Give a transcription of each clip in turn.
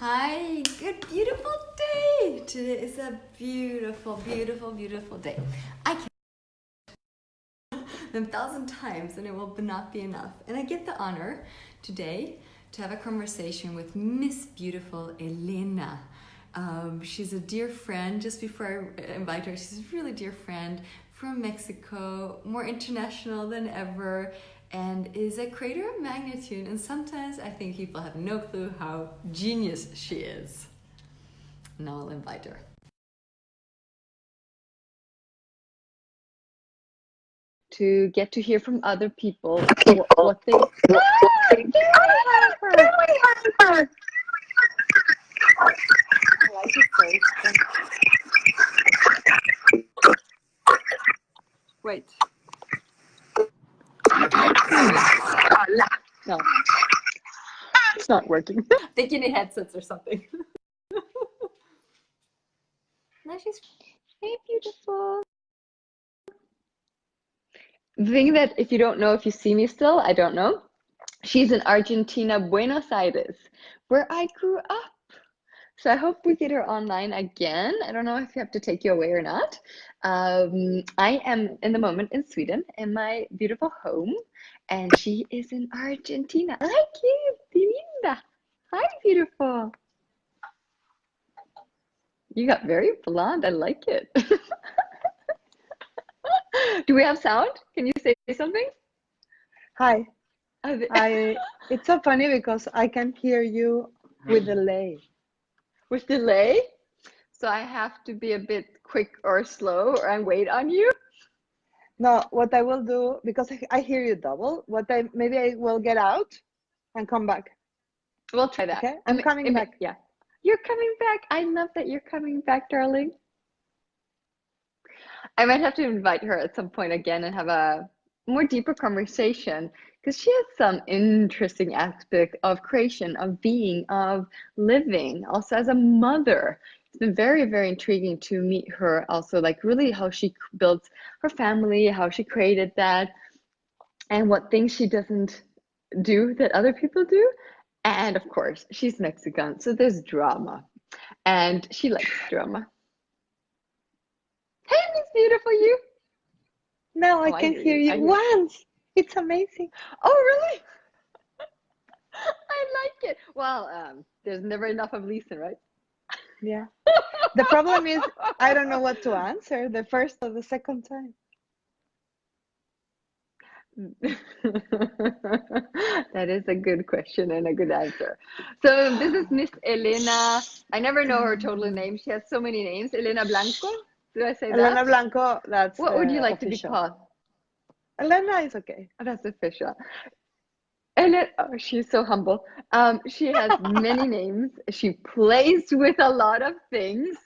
Hi, good, beautiful day. Today is a beautiful, beautiful, beautiful day. I can 1,000 times and it will not be enough. And I get the honor today to have a conversation with Miss Beautiful Elena. She's a dear friend. Just before I invite her, she's a really dear friend from Mexico, more international than ever, and is a creator of magnitude. And sometimes I think people have no clue how genius she is. Now I'll invite her. To get to hear from other people what they. Wait. No, it's not working. I think you need headsets or something. Now she's hey, beautiful. The thing that if you don't know, if you see me still, I don't know. She's in Argentina, Buenos Aires, where I grew up. So I hope we get her online again. I don't know if you have to take you away or not. I am in the moment in Sweden in my beautiful home, and she is in Argentina. I like you, Linda. Hi, beautiful. You got very blonde. I like it. Do we have sound? Can you say something? Hi. It's so funny because I can hear you with delay. With delay? So I have to be a bit quick or slow or I wait on you? No, what I will do, because I hear you double, maybe I will get out and come back. We'll try that. Okay? I'm coming back. Yeah. You're coming back. I love that you're coming back, darling. I might have to invite her at some point again and have a more deeper conversation because she has some interesting aspect of creation, of being, of living, also as a mother. It's been very, very intriguing to meet her also, like really how she built her family, how she created that, and what things she doesn't do that other people do. And of course, she's Mexican, so there's drama. And she likes drama. Hey, Miss Beautiful, you. Now I can hear you once. It's amazing. Oh, really? I like it. Well, there's never enough of Lisen, right? Yeah. The problem is I don't know what to answer the first or the second time. That is a good question and a good answer. So this is Miss Elena. I never know her total name. She has so many names. Elena Blanco. Did I say that? Elena Blanco, that's what would you like official. To be called? Elena is okay. Oh, that's official. Elena, oh, she's so humble. She has many names. She plays with a lot of things.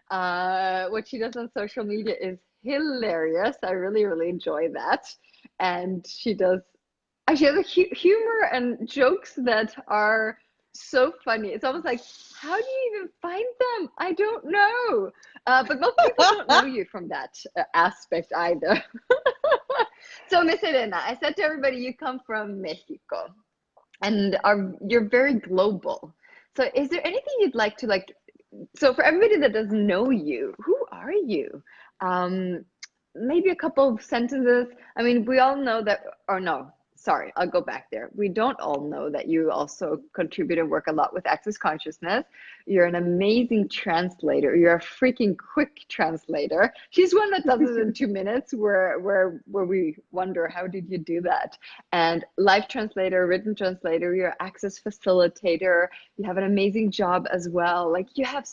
What she does on social media is hilarious. I really, really enjoy that. And she has a humor and jokes that are so funny. It's almost like, how do you even find them? I don't know. But most people don't know you from that aspect either. So, Miss Elena, I said to everybody, you come from Mexico and you're very global. So is there anything you'd like to so for everybody that doesn't know you, who are you? Maybe a couple of sentences. I mean, we all know that, or no, sorry, I'll go back there. We don't all know that you also contribute and work a lot with Access Consciousness. You're an amazing translator. You're a freaking quick translator. She's one that does it in 2 minutes where we wonder, how did you do that? And live translator, written translator, you're Access Facilitator. You have an amazing job as well. Like you have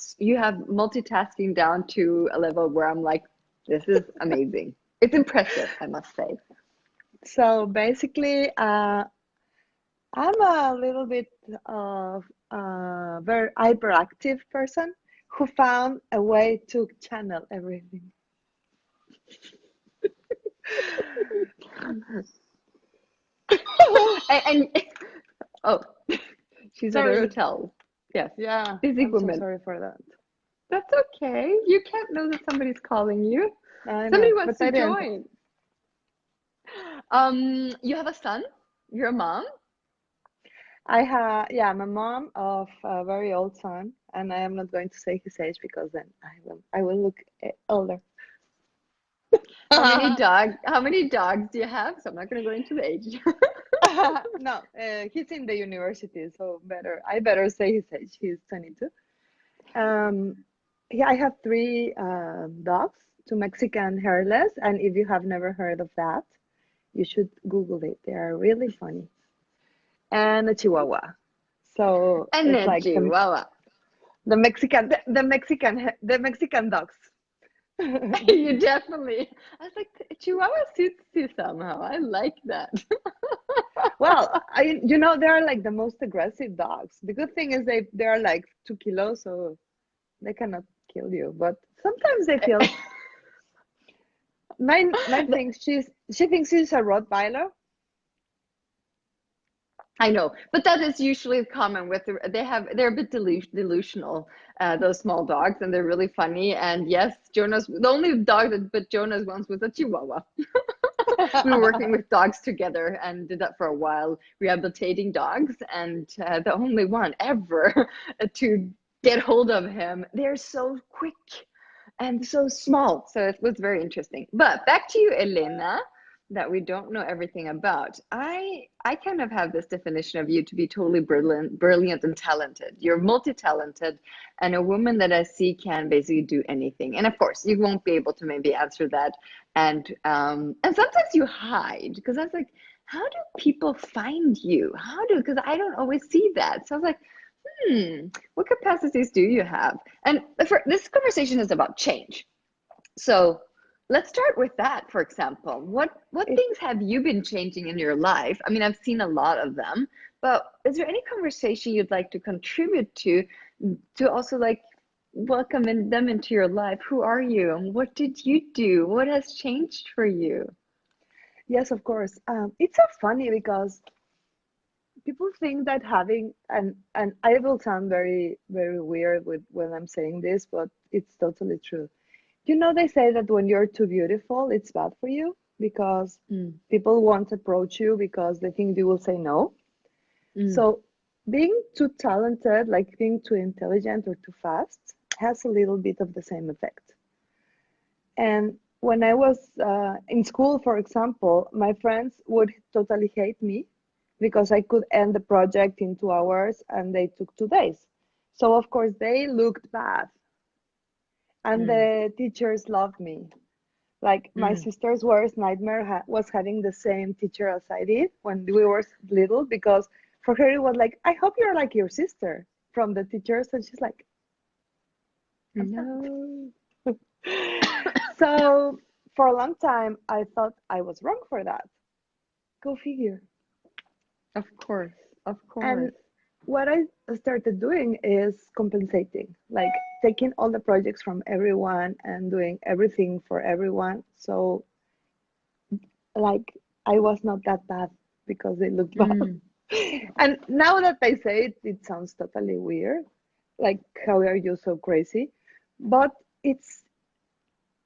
multitasking down to a level where I'm like, this is amazing. It's impressive, I must say. So basically, I'm a little bit of a very hyperactive person who found a way to channel everything. and oh, she's at a hotel. Yes. Yeah. Busy I'm woman. so sorry for that. That's okay. You can't know that somebody's calling you. I Somebody know, wants to join. You have a son? You're a mom? yeah, I'm a mom of a very old son, and I am not going to say his age because then I will look older. How many dogs do you have? So I'm not going to go into the age. No, he's in the university, so I better say his age. He's 22. Um, yeah, I have three dogs, two Mexican hairless, and if you have never heard of that, you should Google it. They are really funny. And a Chihuahua. So And it's a like Chihuahua. the Mexican dogs. You definitely. I was like, Chihuahua suits you somehow. I like that. Well, they are like the most aggressive dogs. The good thing is they are like 2 kilos, so they cannot kill you. But sometimes they feel. Mine thinks she thinks she's a Rottweiler. I know, but that is usually common with they're a bit delusional, those small dogs, and they're really funny. And yes, Jonas, the only dog that but Jonas once was a Chihuahua. We were working with dogs together and did that for a while, rehabilitating dogs, and the only one ever to get hold of him. They're so quick and so small, so it was very interesting. But back to you, Elena, that we don't know everything about. I kind of have this definition of you to be totally brilliant and talented. You're multi-talented and a woman that I see can basically do anything. And of course, you won't be able to maybe answer that. And sometimes you hide because I was like, how do people find you? Because I don't always see that. So I was like, what capacities do you have? And this conversation is about change. So let's start with that, for example. What It, things have you been changing in your life? I mean, I've seen a lot of them, but is there any conversation you'd like to contribute to also like welcome them into your life? Who are you? And what did you do? What has changed for you? yes, of course. It's so funny because people think that having and I will sound very very weird with when I'm saying this, but it's totally true. They say that when you're too beautiful, it's bad for you because Mm, people won't approach you because they think you will say no. mm, So being too talented, like being too intelligent or too fast, has a little bit of the same effect. And when I was in school, for example, my friends would totally hate me because I could end the project in 2 hours and they took 2 days. So, of course, they looked bad. And mm, the teachers loved me. Like my mm. sister's worst nightmare was having the same teacher as I did when we were little, because for her it was like, I hope you're like your sister from the teachers. And she's like, I'm No, not. So for a long time, I thought I was wrong for that. Go figure. of course, of And course. what I started doing is compensating, like taking all the projects from everyone and doing everything for everyone. So, like, I was not that bad because they looked bad. Mm, And now that I say it, it sounds totally weird. Like, how are you so crazy? But it's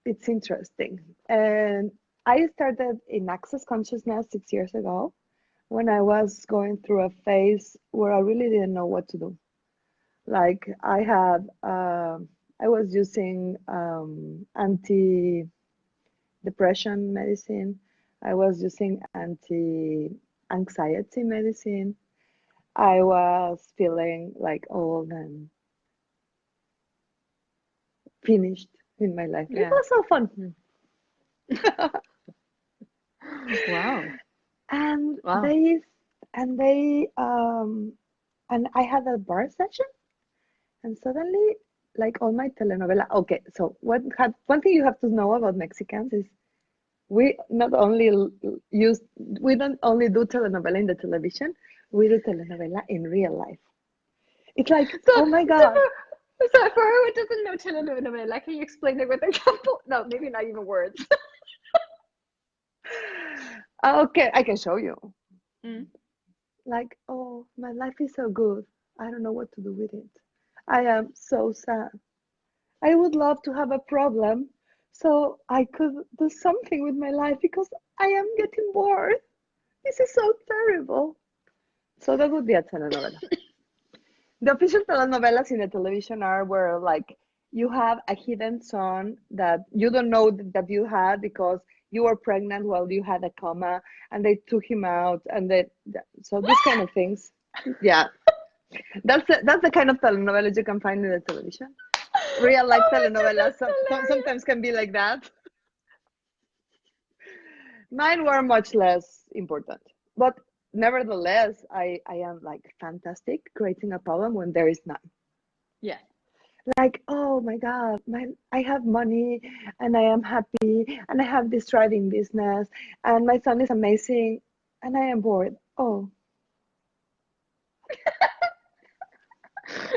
it's interesting. And I started in access consciousness 6 years ago when I was going through a phase where I really didn't know what to do. Like I was using anti-depression medicine. I was using anti-anxiety medicine. I was feeling like old and finished in my life. It yeah. was so fun. Mm. Wow. And Wow. and I had a bar session, and suddenly, like all my telenovela. Okay, so one thing you have to know about Mexicans is we not only we don't only do telenovela in the television, we do telenovela in real life. It's like, So, oh my so God. for her who doesn't know telenovela, can you explain it with a couple? No, maybe not even words. Okay, I can show you. Mm. Like, oh, my life is so good. I don't know what to do with it. I am so sad. I would love to have a problem so I could do something with my life because I am getting bored. This is so terrible. So that would be a telenovela. The official telenovelas in the television are where like you have a hidden son that you don't know that you had because you were pregnant while you had a coma and they took him out and so these kind of things. Yeah, that's the kind of telenovelas you can find in the television. Real life telenovelas sometimes can be like that. Mine were much less important, but nevertheless, I am like fantastic creating a problem when there is none. Yeah. Like, oh my God, I have money and I am happy and I have this thriving business and my son is amazing and I am bored. Oh,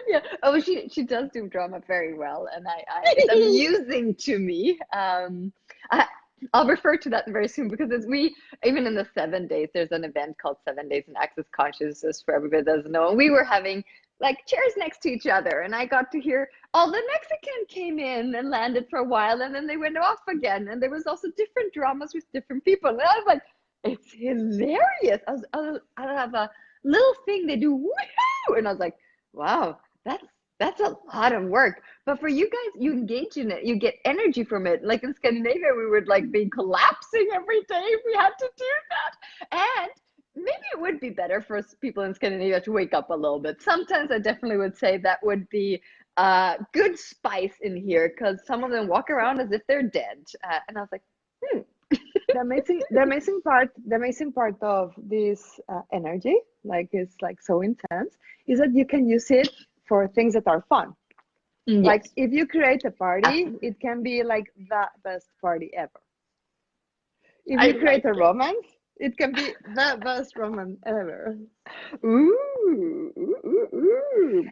Yeah. Oh, she does do drama very well, and it's amusing to me. I, I'll refer to that very soon because as we even in the 7 days, there's an event called 7 Days in Access Consciousness for everybody that doesn't know, and we were having like chairs next to each other, and I got to hear all the Mexican came in and landed for a while, and then they went off again, and there was also different dramas with different people, and I was like, it's hilarious. I have a little thing they do, woohoo, and I was like, wow, that's a lot of work. But for you guys, you engage in it, you get energy from it. Like in Scandinavia, we would like be collapsing every day if we had to do that. And maybe it would be better for people in Scandinavia to wake up a little bit. Sometimes I definitely would say that would be good spice in here because some of them walk around as if they're dead. And I was like, hmm. the amazing part of this energy, like it's like so intense, is that you can use it for things that are fun. Like Yes, if you create a party, absolutely. it can be like the best party ever. If I you create like a it. romance, it can be the best romance ever. And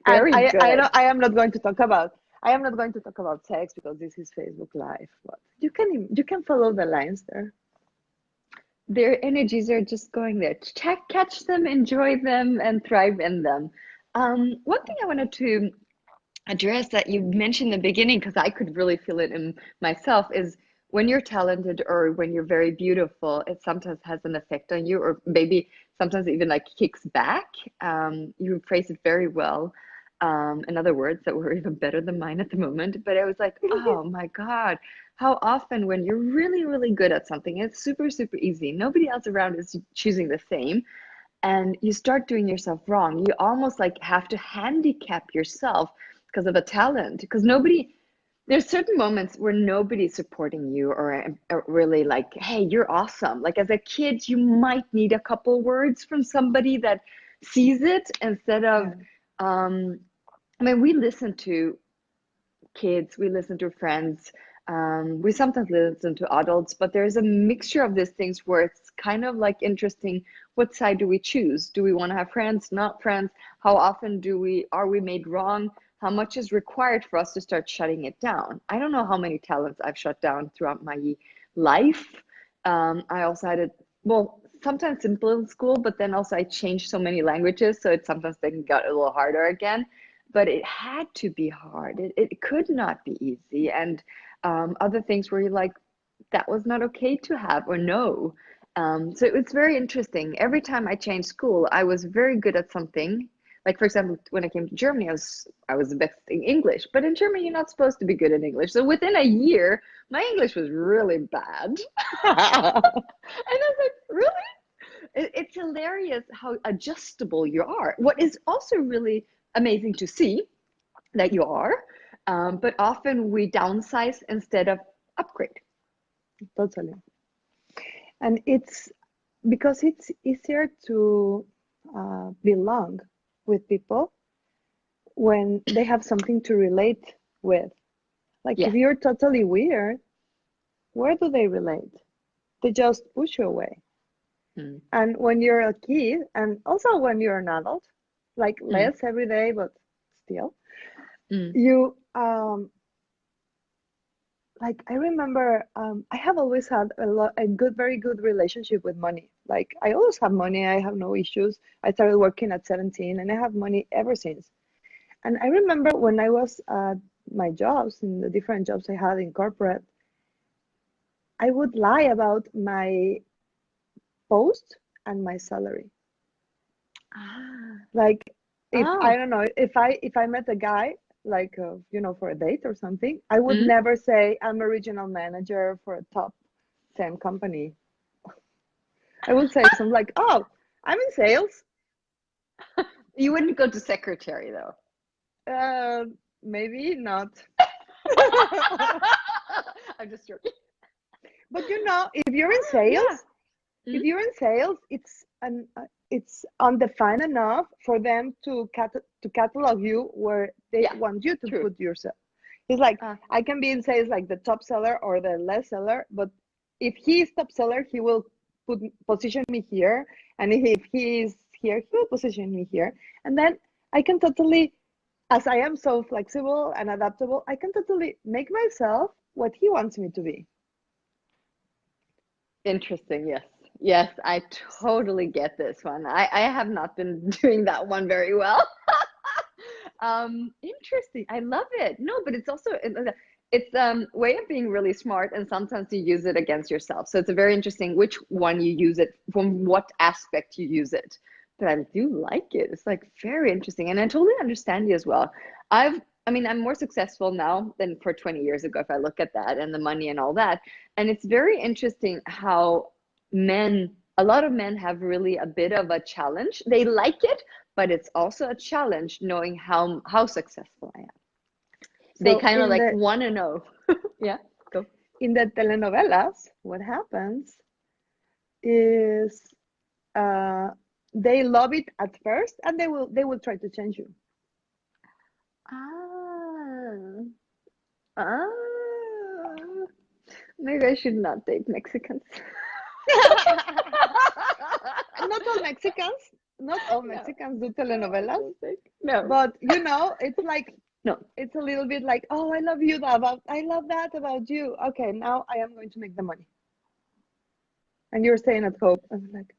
Very good. I am not going to talk about sex because this is Facebook Live, but you can follow the lines there. Their energies are just going there. Check, catch them, enjoy them, and thrive in them. One thing I wanted to address that you mentioned in the beginning, because I could really feel it in myself, is when you're talented or when you're very beautiful, it sometimes has an effect on you, or maybe sometimes even like kicks back. You phrase it very well. In other words, that were even better than mine at the moment. But I was like, oh my God, how often when you're really, really good at something, it's super, super easy. Nobody else around is choosing the same and you start doing yourself wrong. You almost like have to handicap yourself because of a talent. Because there's certain moments where nobody's supporting you or really like, hey, you're awesome. Like as a kid, you might need a couple words from somebody that sees it instead of, Yeah. I mean, we listen to kids, we listen to friends, we sometimes listen to adults, but there's a mixture of these things where it's kind of like interesting. What side do we choose? Do we want to have friends, not friends? How often are we made wrong? How much is required for us to start shutting it down? I don't know how many talents I've shut down throughout my life. I also had it, well, sometimes simple in school, but then also I changed so many languages, so it sometimes then got a little harder again, but it had to be hard. It could not be easy. And other things where you're like, that was not okay to have or no. So it's very interesting. Every time I changed school, I was very good at something. Like for example, when I came to Germany, I was the best in English. But in Germany, you're not supposed to be good in English. So within a year, my English was really bad. And I was like, really? It's hilarious how adjustable you are. What is also really amazing to see that you are, but often we downsize instead of upgrade. Totally. And it's because it's easier to belong with people when they have something to relate with. Like if Yes. you're totally weird, where do they relate? They just push you away. Mm, And when you're a kid, and also when you're an adult, like mm, less every day, but still, mm, you like I remember I have always had very good relationship with money. Like I always have money, I have no issues. I started working at 17 and I have money ever since. And I remember when I was at my jobs, in the different jobs I had in corporate, I would lie about my post and my salary. Like, if I Oh. don't know, if I met a guy, like, you know, for a date or something, I would Mm. never say I'm a regional manager for a top 10 company. I would say something like, oh, I'm in sales. You wouldn't go to secretary though. Uh, maybe not. I'm just joking. But you know, Yeah. if Mm. you're in sales, it's undefined enough for them to catalog you where they Yeah. want you to True. put yourself. It's like Uh, I can be in sales like the top seller or the less seller, but if he is top seller, he will position me here, and if he is here, he will position me here, and then I can totally, as I am so flexible and adaptable, I can totally make myself what he wants me to be. Interesting. Yes. Yes, I totally get this one. I have not been doing that one very well. Interesting. I love it. No, but it's also it's way of being really smart, and sometimes you use it against yourself. So it's a very interesting which one you use it from, what aspect you use it. But I do like it. It's like very interesting, and I totally understand you as well. I mean, I'm more successful now than for 20 years ago if I look at that and the money and all that. And it's very interesting how a lot of men have really a bit of a challenge. They like it, but it's also a challenge knowing how successful I am. They So kind of like want to know. Yeah, go. in the telenovelas, what happens is uh, they love it at first, and they will try to change you. Ah, ah. Maybe I should not date Mexicans. Not all Mexicans, not all No, Mexicans do I telenovelas, don't think. No, but you know, it's like no. it's a little bit like, oh, I love you about, I love that about you. Okay, now I am going to make the money, and you're staying at home. I'm like,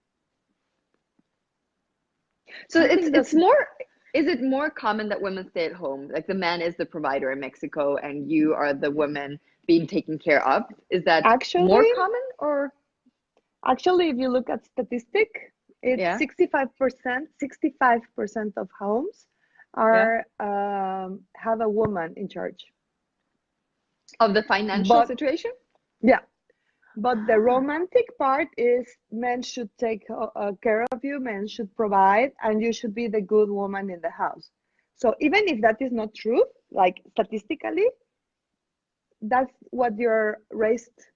So something it's doesn't more. Is it more common that women stay at home? Like the man is the provider in Mexico, and you are the woman being taken care of. Is that more actually. common, or Actually, if you look at statistic, it's yeah, 65%. 65% of homes yeah, are have a woman in charge. of the financial But situation? yeah, but the Ah, romantic part is men should take care of you, men should provide, and you should be the good woman in the house. So even if that is not true, like statistically, that's what you're raised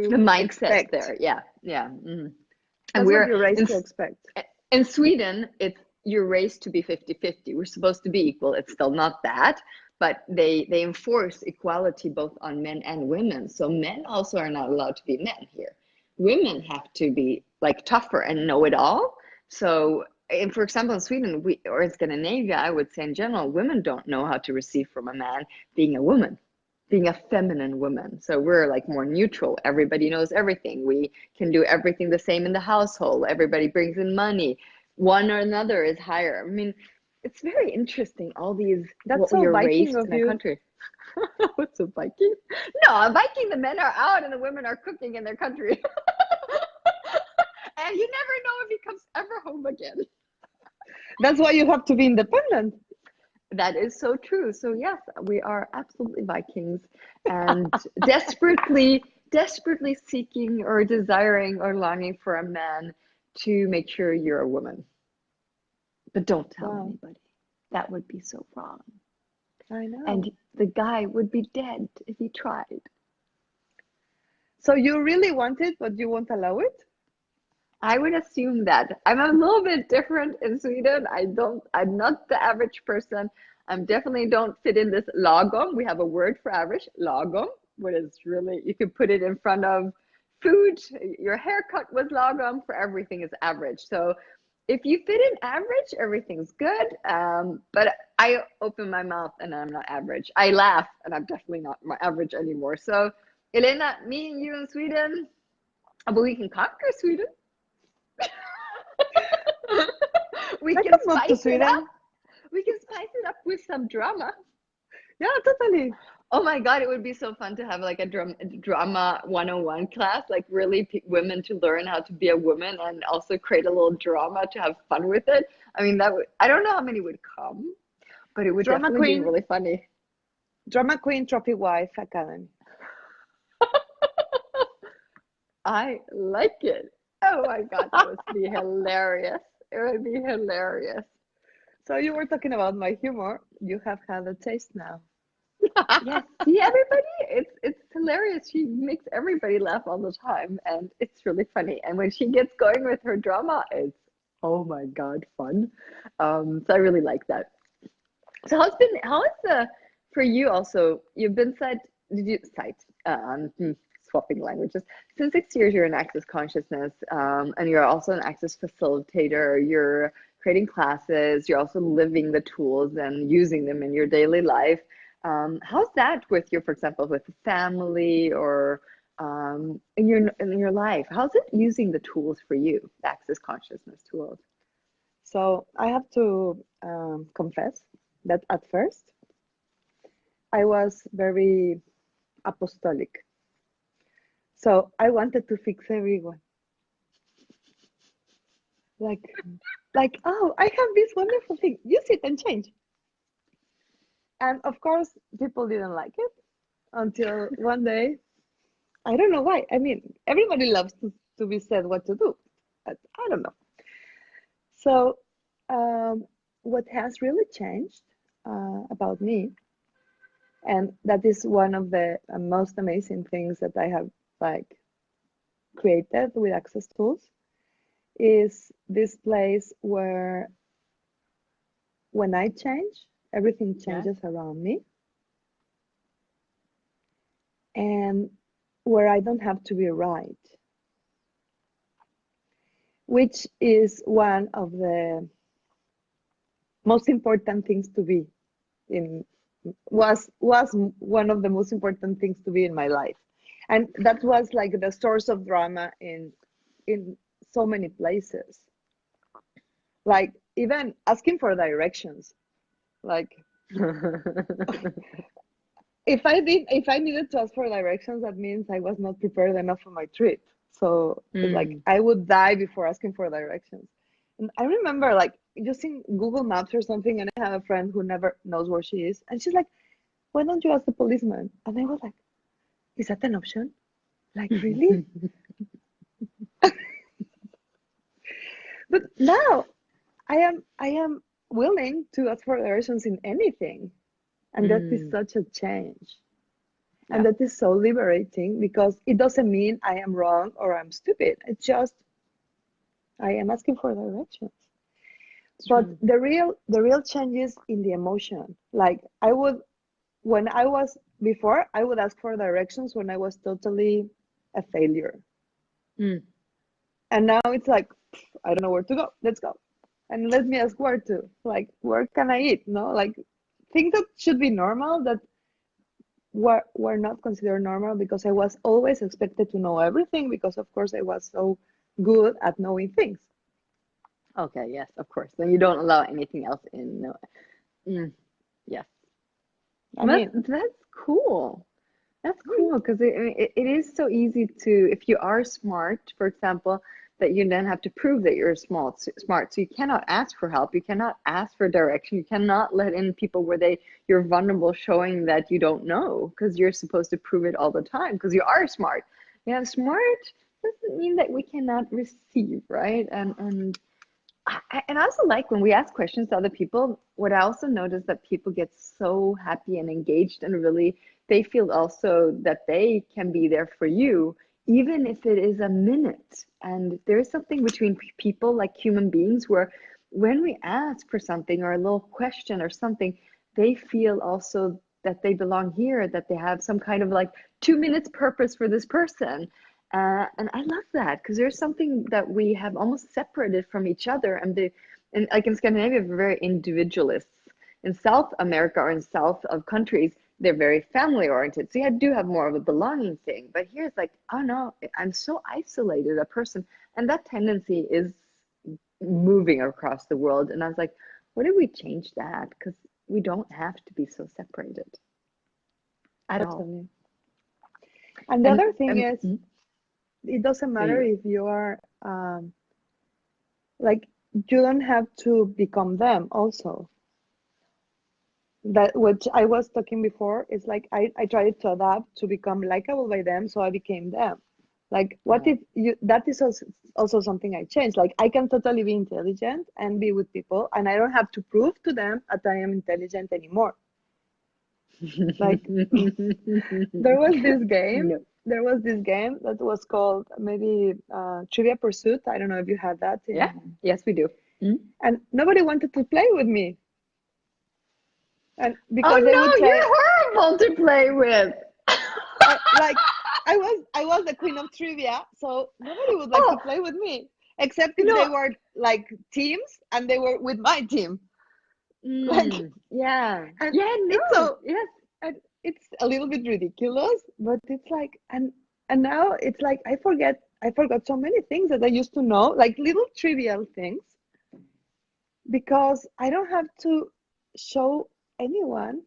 the to mindset expect. there. Yeah, yeah. Mhm. And That's what we're you're raised to expect. in Sweden, it's you're raised to be 50-50. We're supposed to be equal. It's still not that, but they enforce equality both on men and women. So men also are not allowed to be men here. Women have to be like tougher and know it all. So, and for example, in Sweden, or in Scandinavia, I would say in general, women don't know how to receive from a man being a woman, being a feminine woman. So we're like more neutral. Everybody knows everything. We can do everything the same in the household. Everybody brings in money. One or another is higher. I mean, it's very interesting, all these, That's what so you're Viking raised of in a you. country. What's a Viking? No, a Viking, the men are out and the women are cooking in their country. And you never know if he comes ever home again. That's why you have to be independent. That is so true. So yes, we are absolutely Vikings and desperately seeking or desiring or longing for a man to make sure you're a woman. But don't tell Wow, anybody. That would be so wrong. I know. And the guy would be dead if he tried. So you really want it, but you won't allow it? I would assume that. I'm a little bit different in Sweden. I'm not the average person. I'm definitely don't fit in this lagom. We have a word for average, lagom, what is really, you could put it in front of food. Your haircut was lagom, for everything is average. So if you fit in average, everything's good. But I open my mouth and I'm not average. I laugh and I'm definitely not my average anymore. So Elena, me and you in Sweden, but we can conquer Sweden. We I can can move to spice it up. Sweden. We can spice it up with some drama. Yeah, totally. Oh my God, it would be so fun to have like a drama 101 class, like really women to learn how to be a woman and also create a little drama to have fun with it. I mean, that would, I don't know how many would come, but it would Drama definitely be Queen, really funny. Drama Queen Trophy Wife Academy. I like it. Oh my God, that would be hilarious. It would be hilarious. So you were talking about my humor. You have had a taste now. Yes, see everybody? It's hilarious. She makes everybody laugh all the time, and it's really funny. And when she gets going with her drama, it's oh my God, fun. So I really like that. So how is the for you also? You've been site did you site swapping languages since 6 years. You're in access consciousness, and you're also an access facilitator. You're creating classes. You're also living the tools and using them in your daily life. How's that with your, for example, with family or in your life? How's it using the tools for you, the access consciousness tools? So I have to confess that at first I was very apostolic. So I wanted to fix everyone. Like, oh, I have this wonderful thing. Use it and change. And of course, people didn't like it until one day. I don't know why. I mean, everybody loves to be said what to do, but I don't know. So, what has really changed about me, and that is one of the most amazing things that I have like created with Access Tools, is this place where when I change, everything Yeah. changes around me, and where I don't have to be right, which is one of the most important things to be in was one of the most important things to be in my life, and that was like the source of drama in so many places, like even asking for directions. Like if I needed to ask for directions, that means I was not prepared enough for my trip. So like Mm. I would die before asking for directions. And I remember like using Google Maps or something, and I have a friend who never knows where she is, and she's like, "Why don't you ask the policeman?" And I was like, "Is that an option? Like really?" But now I am willing to ask for directions in anything, and that is Mm. such a change. And Yeah, that is so liberating because it doesn't mean I am wrong or I'm stupid. It's just I am asking for directions. it's But true. the real change is in the emotion. Like I would when I was before, I would ask for directions when I was totally a failure. Mm. And now it's like I don't know where to go. Let's go. And let me ask where to. Like where can I eat? No, like things that should be normal that were not considered normal because I was always expected to know everything because of course I was so good at knowing things. Okay, yes, of course. Then you don't allow anything else in. No. Mm. Yes. I That's mean, that's cool. That's mm, cool because it is so easy to, if you are smart, for example, that you then have to prove that you're smart. So you cannot ask for help. You cannot ask for direction. You cannot let in people where you're vulnerable, showing that you don't know because you're supposed to prove it all the time because you are smart. Yeah, smart doesn't mean that we cannot receive, right? And I also like when we ask questions to other people, what I also notice that people get so happy and engaged and really they feel also that they can be there for you, even if it is a minute. And there's something between people like human beings where when we ask for something or a little question or something, they feel also that they belong here, that they have some kind of like 2 minutes purpose for this person. And I love that because there's something that we have almost separated from each other. And like in Scandinavia, we're very individualists. In South America or in South of countries, they're very family oriented. So you do have more of a belonging thing. But here it's like, oh no, I'm so isolated a person. And that tendency is moving across the world. And I was like, what if we change that? Because we don't have to be so separated. at all. Totally. And the other thing And is, it doesn't matter if you are like, you don't have to become them also. That which I was talking before is like I tried to adapt to become likable by them, so I became them. Like, what yeah. if you, that is also something I changed. Like, I can totally be intelligent and be with people, and I don't have to prove to them that I am intelligent anymore. Like, there was this game. No. There was this game that was called maybe Trivia Pursuit. I don't know if you had that Yeah. in, Yes, we do. and nobody wanted to play with me, and Oh because they would no, say, you're horrible to play with. like, I was the queen of trivia, so nobody would like to Oh play with me, except if they no. were like teams and they were with my team. Like, Yeah. and Yeah, it's no. so, Yes. and it's a little bit ridiculous, but it's like, and now it's like I forgot so many things that I used to know, like little trivial things, because I don't have to show anyone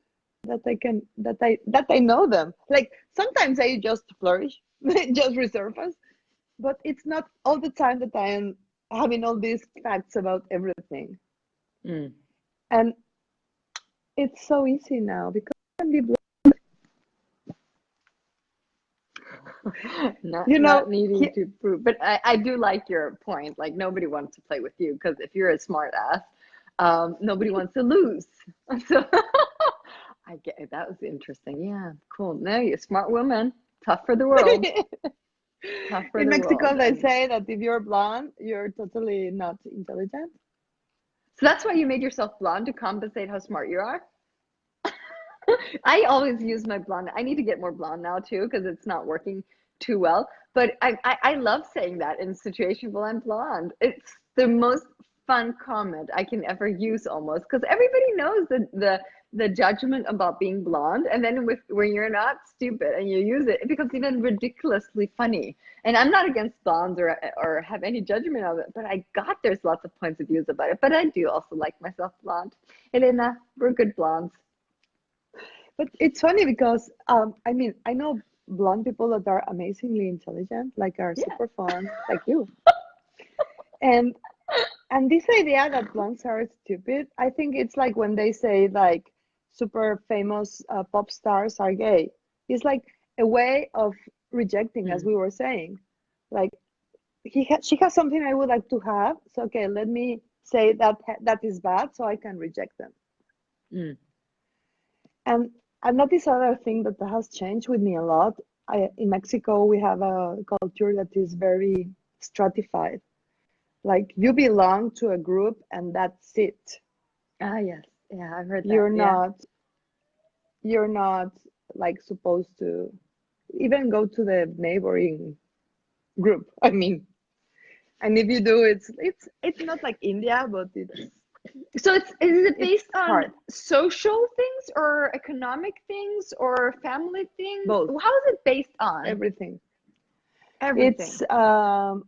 that I know them. Like, sometimes I just flourish, just resurface, but it's not all the time that I am having all these facts about everything. Mm. And it's so easy now because I can be, Not you not know, needing to prove, but I do like your point. Like nobody wants to play with you because if you're a smart ass, nobody wants to lose. So I get it. That was interesting. Yeah, cool. No, you're a smart woman. Tough for the world. Tough for in the Mexico world. they And say that if you're blonde, you're totally not intelligent. so that's why you made yourself blonde to compensate how smart you are. I always use my blonde. I need to get more blonde now too because it's not working too well. But I love saying that in situations while I'm blonde. It's the most fun comment I can ever use almost because everybody knows the judgment about being blonde, and then when you're not stupid and you use it, it becomes even ridiculously funny. And I'm not against blondes or have any judgment of it, but I got there's lots of points of views about it. But I do also like myself blonde. Elena, we're good blondes. But it's funny because I mean, I know blonde people that are amazingly intelligent, like are Yeah. super fun, like you. And this idea that blondes are stupid, I think it's like when they say like super famous pop stars are gay. It's like a way of rejecting, as Mm, we were saying. Like, she has something I would like to have, so okay, let me say that that is bad, so I can reject them. mm, And that is other thing that has changed with me a lot. In Mexico, we have a culture that is very stratified. Like, you belong to a group and that's it. ah, yes. Yeah, I've heard that. You're Yeah. not you're not like supposed to even go to the neighboring group. I mean, and if you do, it's not like India, but So is it it's based on hard. social things or economic things or family things? Both, How is it based on? everything. It's Everything.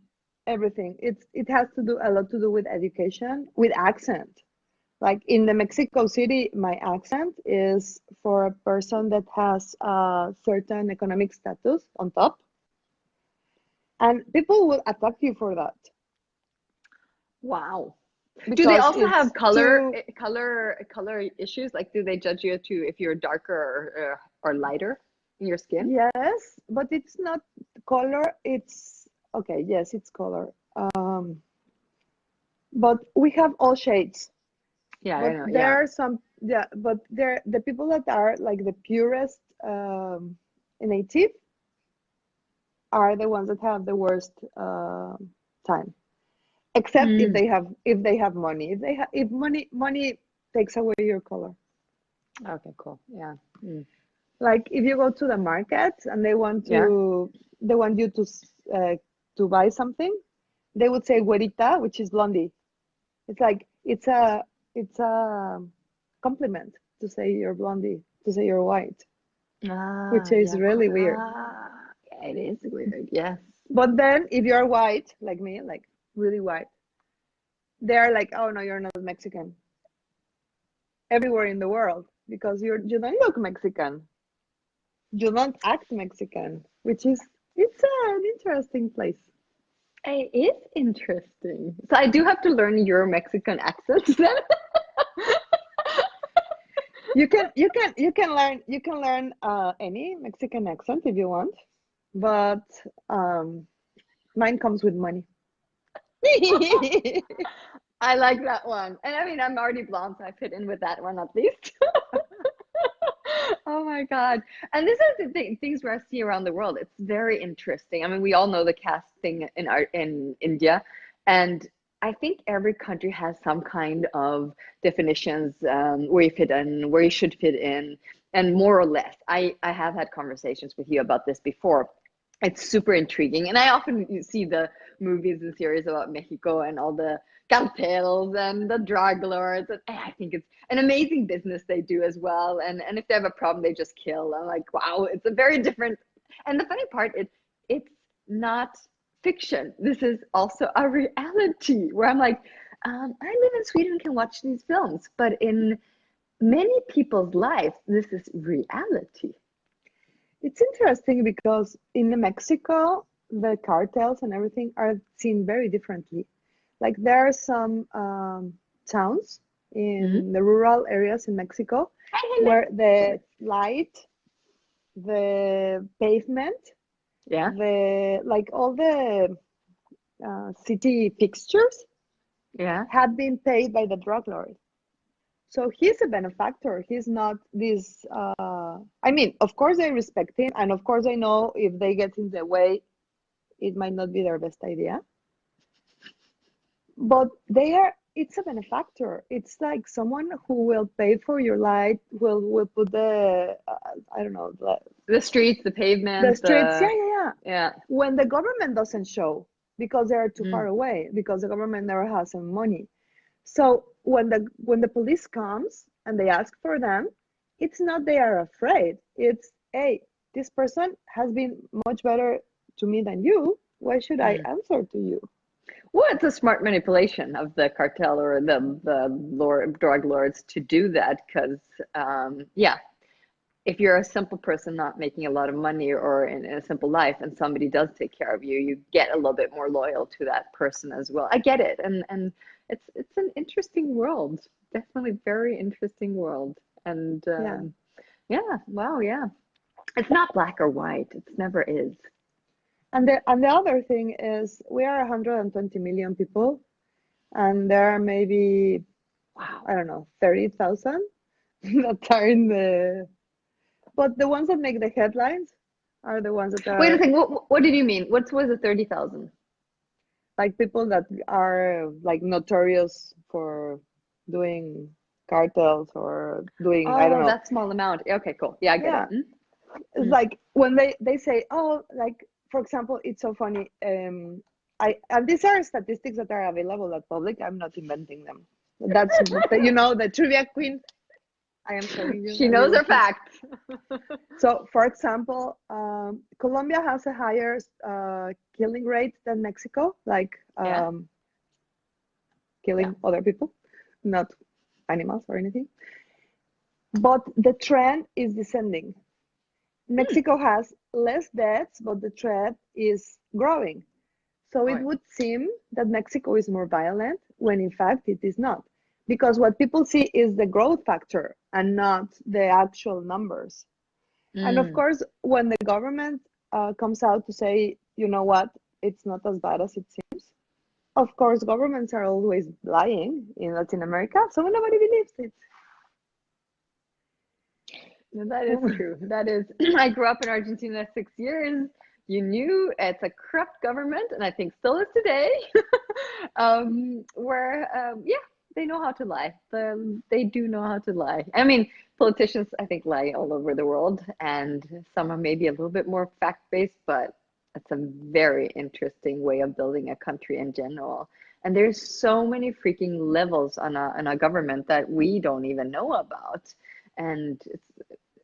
everything. It has to do a lot to do with education, with accent. Like in the Mexico City, my accent is for a person that has a certain economic status on top, and people will attack you for that Wow. Do they because also it's have color too. color issues? Like, do they judge you to if you're darker or lighter in your skin? Yes, but it's not color. It's okay. Yes, it's color. But we have all shades. Yeah, I But know. there Yeah. are some, yeah. But there, the people that are like the purest native are the ones that have the worst time. Except if Mm. they have money. If money takes away your color. Okay, cool. Yeah. Mm. Like, if you go to the market and Yeah. they want you uh, to buy something, they would say güerita, which is blondie. It's like it's a compliment to say you're blondie, to say you're white, which Ah, is yeah, of course. really weird. Ah, yeah, it is weird. Yes. But then if you're white, like me, like really white, they're like, oh no, you're not Mexican. Everywhere in the world, because you don't look Mexican. you don't act Mexican, which is it's an interesting place. It is interesting. So I do have to learn your Mexican accent then. You can learn any Mexican accent if you want, but mine comes with money. I like that one. And I mean, I'm already blonde, so I fit in with that one at least. Oh my God. And this is the things where I see around the world. It's very interesting. I mean, we all know the caste thing in in India, and I think every country has some kind of definitions where you fit in, where you should fit in, and more or less. I have had conversations with you about this before. It's super intriguing, and I often see the movies and series about Mexico and all the cartels and the drug lords, and I think it's an amazing business they do as well. And if they have a problem, they just kill. I'm like, wow, it's a very different. And the funny part is, it's not fiction. This is also a reality where I'm like, I live in Sweden, can watch these films, but in many people's lives, this is reality. It's interesting because in Mexico, the cartels and everything are seen very differently. Like there are some towns Mhm. in the rural areas in Mexico where the light, the pavement, Yeah. the like all the city fixtures Yeah. have been paid by the drug lord. So he's a benefactor. He's not this. I mean, of course, I respect him, and of course, I know if they get in the way, it might not be their best idea. But they are. It's a benefactor. It's like someone who will pay for your light. Will put the I don't know The streets, the the pavement, streets. Yeah, the yeah, yeah. yeah. When the government doesn't show because they are too Mm. far away because the government never has some money. So when the police comes and they ask for them, it's not they are afraid. It's hey, this person has been much better to me than you. Why should I Mm. answer to you? Well, it's a smart manipulation of the cartel or the lord, drug lords to do that because, yeah, if you're a simple person not making a lot of money or in a simple life and somebody does take care of you, you get a little bit more loyal to that person as well. I get it. And it's an interesting world. Definitely very interesting world. And Yeah. yeah, wow, yeah. It's not black or white. It never is. And the other thing is we are 120 million people and there are maybe Wow. I don't know 30,000 that are in the but the ones that make the headlines are the ones that Wait a are second. What did you mean? What was the 30,000? like people that are like notorious for doing cartels or doing I don't Oh, know. that small amount. Okay, cool. Yeah, I get it. Yeah, it's Mm. like when they say oh like for example it's so funny I and these are statistics that are available at public. I'm not inventing them. That's the trivia queen. I am showing you She a knows little her piece. facts. So for example Colombia has a higher killing rate than Mexico, like Yeah, yeah. killing other people, not animals or anything. But the trend is descending. Hmm. Mexico has less deaths, but the trend is growing. So Oh, it yeah. would seem that Mexico is more violent when in fact it is not. Because what people see is the growth factor and not the actual numbers. And of Mm. course, when the government comes out to say, you know what, it's not as bad as it seems, of course, governments are always lying in Latin America, so nobody believes it. No, that is true. That is, I grew up in Argentina 6 years. You knew it's a corrupt government, and I think still is today, where, yeah, they know how to lie. They do know how to lie. I mean, politicians, I think, lie all over the world, and some are maybe a little bit more fact-based, but it's a very interesting way of building a country in general. And there's so many freaking levels on a government that we don't even know about. And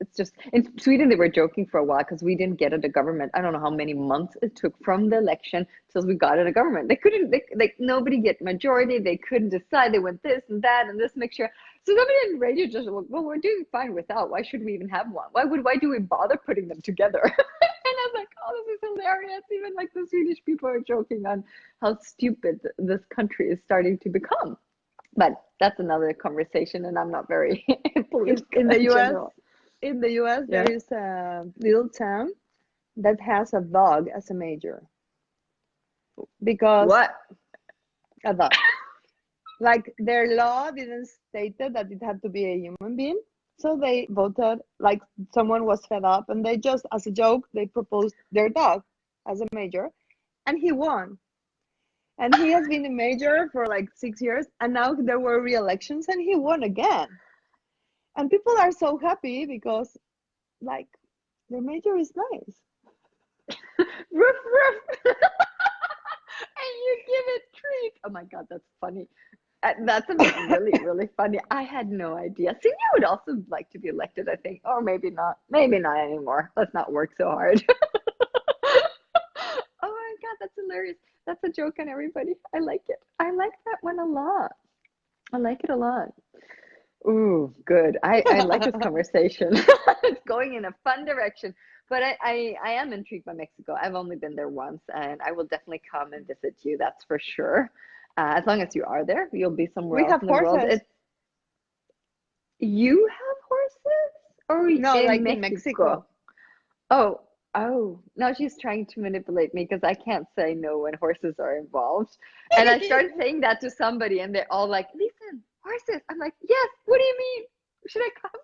it's just in Sweden they were joking for a while because we didn't get a government. I don't know how many months it took from the election till we got a government. They couldn't like nobody get majority. They couldn't decide. They went this and that and this mixture. So somebody in radio just, well, we're doing fine without. Why should we even have one? Why do we bother putting them together? And I was like, oh, this is hilarious. Even like the Swedish people are joking on how stupid this country is starting to become. But that's another conversation, and I'm not very political In the in US, general. there Yeah. is a little town that has a dog as a major because What? a dog. Like their law didn't state that it had to be a human being. So they voted, like someone was fed up, and they just, as a joke, they proposed their dog as a major, and he won. And he has been a major for like 6 years, and now there were re-elections, and he won again. And people are so happy because, like, their major is nice. Ruff, ruff. And you give it treat. Oh my God, that's funny. That's really, really funny. I had no idea. Senior would also like to be elected, I think. Or maybe not. Maybe not anymore. Let's not work so hard. Oh my God, that's hilarious. That's a joke on everybody. I like it. I like that one a lot. I like it a lot. Ooh, good. I like this conversation. It's going in a fun direction. But I am intrigued by Mexico. I've only been there once, and I will definitely come and visit you, that's for sure. As long as you are there, you'll be somewhere We else have in the world. horses. You have horses? Or No, in like in Mexico? Mexico. Oh, oh. Now she's trying to manipulate me because I can't say no when horses are involved. And I started saying that to somebody, and they're all like, "Listen, horses." I'm like, "Yes, what do you mean? Should I come?"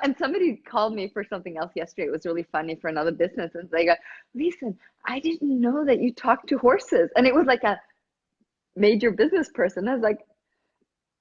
And somebody called me for something else yesterday. It was really funny for another business. And they go, "Listen, I didn't know that you talk to horses." And it was like a major business person. I was like,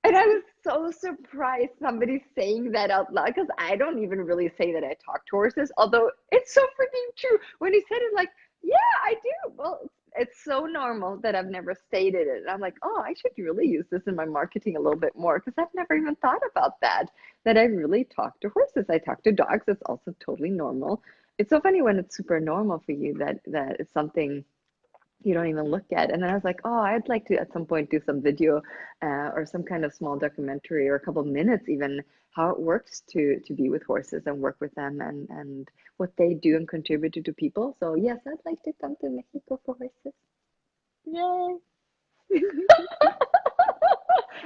and I was so surprised somebody saying that out loud because I don't even really say that I talk to horses, although it's so freaking true. When he said it, like, yeah, I do. Well, it's so normal that I've never stated it. And I'm like, oh, I should really use this in my marketing a little bit more because I've never even thought about that, that I really talk to horses. I talk to dogs. It's also totally normal. It's so funny when it's super normal for you that it's something you don't even look at. And then I was like, oh, I'd like to at some point do some video or some kind of small documentary or a couple of minutes even how it works to be with horses and work with them and what they do and contribute to people. So yes, I'd like to come to Mexico for horses. Yay.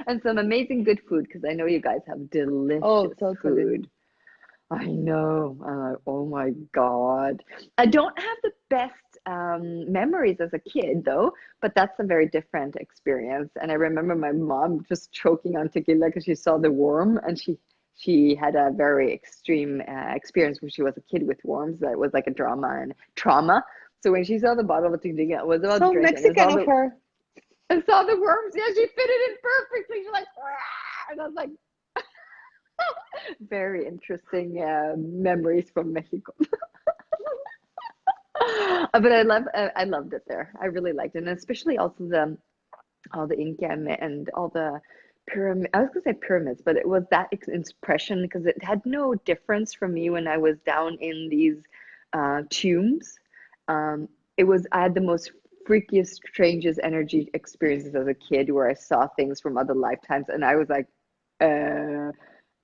And some amazing good food because I know you guys have Oh, delicious totally. food. I know. Oh my God. I don't have the best memories as a kid, though, but that's a very different experience. And I remember my mom just choking on tequila because she saw the worm, and she had a very extreme experience when she was a kid with worms. That was like a drama and trauma. So when she saw the bottle of tequila, it was about to So drink, Mexican of her. and saw the worms. Yeah, she fit it in perfectly. She's like, "Rah!" And I was like, very interesting memories from Mexico. But I loved it there. I really liked it, and especially also the all the Inca and all the pyramid. I was gonna say pyramids, but it was that impression because it had no difference from me when I was down in these tombs. Um, it was I had the most freakiest, strangest energy experiences as a kid where I saw things from other lifetimes, and I was like, uh,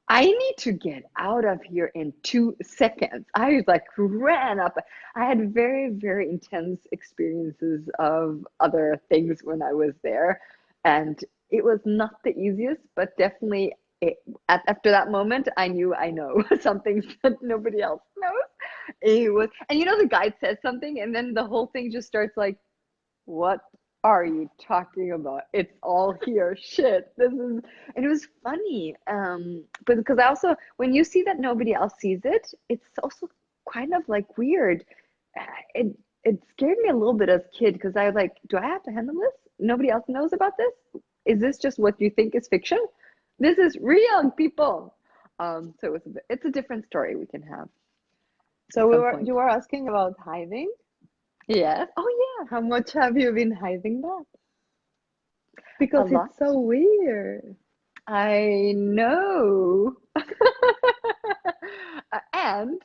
I need to get out of here in 2 seconds. I like ran up. I had very, very intense experiences of other things when I was there. And it was not the easiest, but definitely after that moment, I knew I know some things that nobody else knows. It was, and you know, the guide says something, and then the whole thing just starts like, what are you talking about? It's all here. Shit. This is, and it was funny. But because I also, when you see that nobody else sees it, it's also kind of like weird. It it scared me a little bit as a kid because I was like, do I have to handle this? Nobody else knows about this? Is this just what you think is fiction? This is real, people. So it was it's a different story we can have So at we some were point. you were asking about hiding. Yes. Oh yeah. How much have you been hiding that? A Because lot. it's so weird. I know. And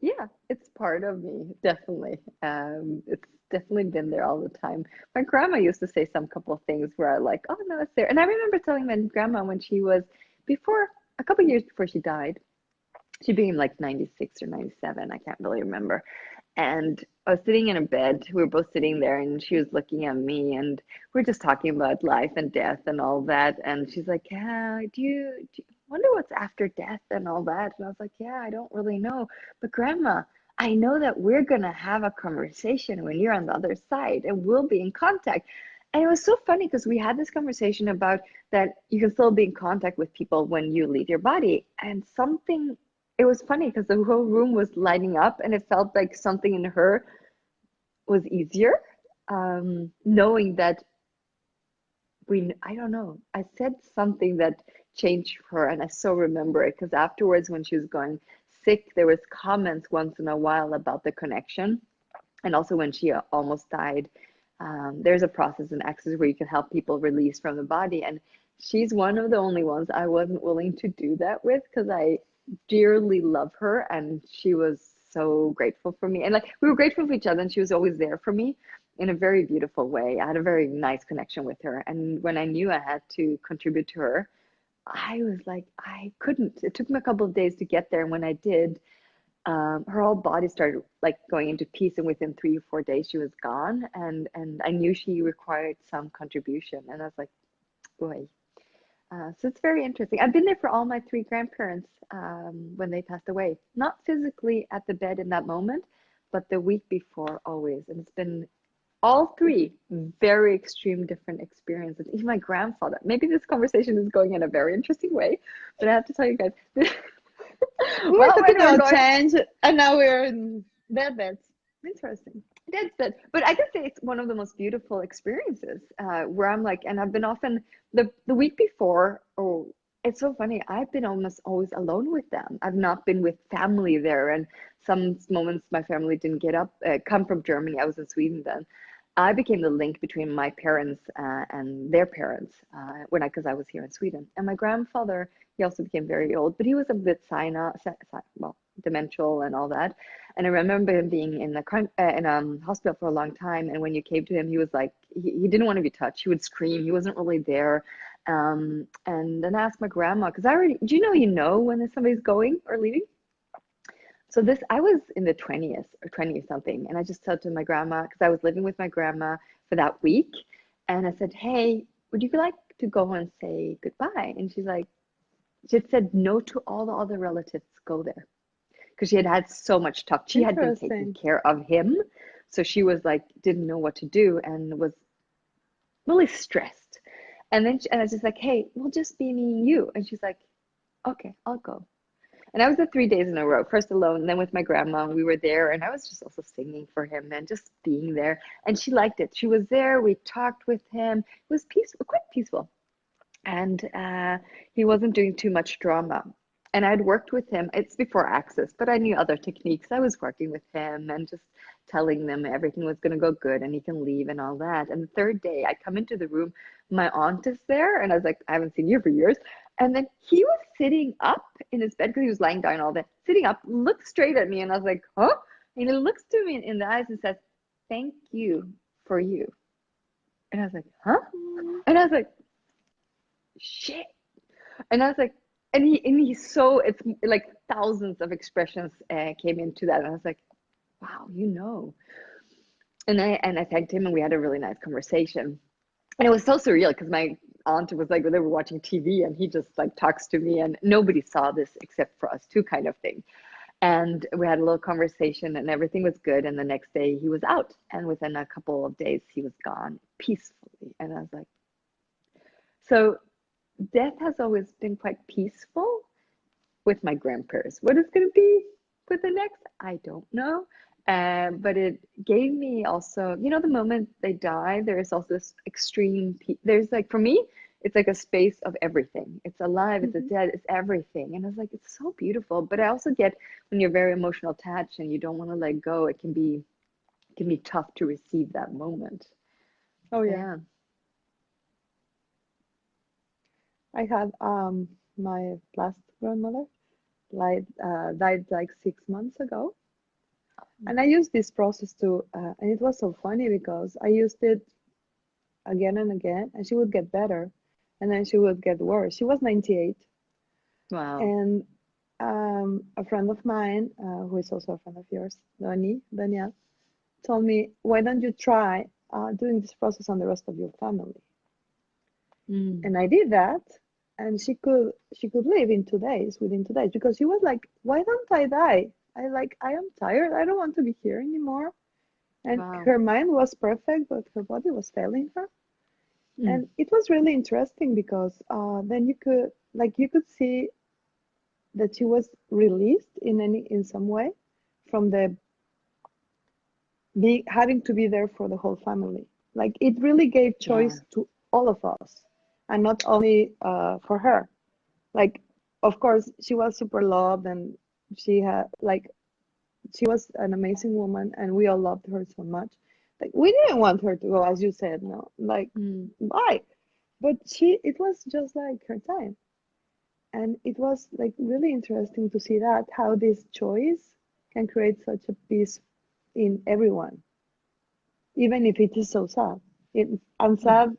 yeah, it's part of me, definitely. It's definitely been there all the time. My grandma used to say some couple of things where I like, oh no, it's there. And I remember telling my grandma when she was before a couple of years before she died, she'd been like 96 or 97, I can't really remember. And I was sitting in a bed. We were both sitting there, and she was looking at me, and we're just talking about life and death and all that. And she's like, "Yeah, do you wonder what's after death and all that?" And I was like, "Yeah, I don't really know, but Grandma, I know that we're gonna have a conversation when you're on the other side, and we'll be in contact." And it was so funny because we had this conversation about that you can still be in contact with people when you leave your body, and something it was funny because the whole room was lighting up and it felt like something in her was easier. Knowing that I don't know, I said something that changed her and I so remember it because afterwards when she was going sick, there was comments once in a while about the connection. And also when she almost died, there's a process in Access where you can help people release from the body. And she's one of the only ones I wasn't willing to do that with because I dearly love her and she was so grateful for me. And like we were grateful for each other and she was always there for me in a very beautiful way. I had a very nice connection with her. And when I knew I had to contribute to her, I was like, I couldn't. It took me a couple of days to get there. And when I did, her whole body started like going into peace, and within 3 or 4 days she was gone. And I knew she required some contribution, and I was like, boy. So it's very interesting. I've been there for all my three grandparents when they passed away. Not physically at the bed in that moment, but the week before always. And it's been all three very extreme different experiences. Even my grandfather. Maybe this conversation is going in a very interesting way, but I have to tell you guys. We were Well, talking when we're about going change, and now we're in beds. Interesting. That's it. But I can say it's one of the most beautiful experiences where I'm like, and I've been often the week before. Oh, it's so funny. I've been almost always alone with them. I've not been with family there, and some moments my family didn't get up. Come from Germany. I was in Sweden then. I became the link between my parents and their parents because I was here in Sweden. And my grandfather, he also became very old, but he was a bit well, demential and all that. And I remember him being in a hospital for a long time. And when you came to him, he was like, he didn't want to be touched. He would scream. He wasn't really there. And then I asked my grandma, because do you know when somebody's going or leaving? So I was in the 20th or 20 something. And I just said to my grandma, because I was living with my grandma for that week. And I said, hey, would you like to go and say goodbye? And she had said no to all the other relatives, go there because she had had so much talk. She had been taking Interesting. care of him. So she was like, didn't know what to do and was really stressed. And I was just like, hey, we'll just be me and you. And she's like, okay, I'll go. And I was there 3 days in a row, first alone, and then with my grandma. We were there, and I was just also singing for him and just being there. And she liked it. She was there. We talked with him. It was peaceful, quite peaceful. And he wasn't doing too much drama. And I'd worked with him. It's before Access, but I knew other techniques. I was working with him and just telling them everything was going to go good and he can leave and all that. And the third day, I come into the room. My aunt is there, and I was like, I haven't seen you for years. And then he was sitting up in his bed because he was lying down all day, sitting up, looked straight at me, and I was like, huh? And he looks to me in the eyes and says, thank you for you. And I was like, huh? And I was like, shit. And I was like, and he's so, it's like thousands of expressions came into that. And I was like, wow, And I thanked him and we had a really nice conversation. And it was so surreal because my aunt was like, they were watching TV and he just like talks to me and nobody saw this except for us two kind of thing. And we had a little conversation and everything was good. And the next day he was out. And within a couple of days, he was gone peacefully. And I was like, so death has always been quite peaceful with my grandparents. What it's going to be with the next, I don't know. But it gave me also, the moment they die, there is also this extreme, there's like, for me, it's like a space of everything. It's alive, it's Mhm. dead, it's everything. And I was like, it's so beautiful. But I also get when you're very emotional attached and you don't want to let go, it can be tough to receive that moment. Oh So yeah, yeah. I had my last grandmother died like 6 months ago, And I used this process to, and it was so funny because I used it again and again, and she would get better, and then she would get worse. She was 98, Wow. and a friend of mine, who is also a friend of yours, Danielle, told me, "Why don't you try doing this process on the rest of your family?" Mm. And I did that, and she could live in 2 days, within 2 days, because she was like, "Why don't I die? I am tired. I don't want to be here anymore." And Wow. her mind was perfect, but her body was failing her. Mm. And it was really interesting because then you could see that she was released in some way from the having to be there for the whole family. Like it really gave Yeah. choice to all of us, and not only for her. Like, of course, she was super loved, and she was an amazing woman, and we all loved her so much. Like we didn't want her to go, as you said, no, like Mm. bye. But it was just like her time. And it was like really interesting to see that how this choice can create such a peace in everyone, even if it is so sad. I'm Mm. sad,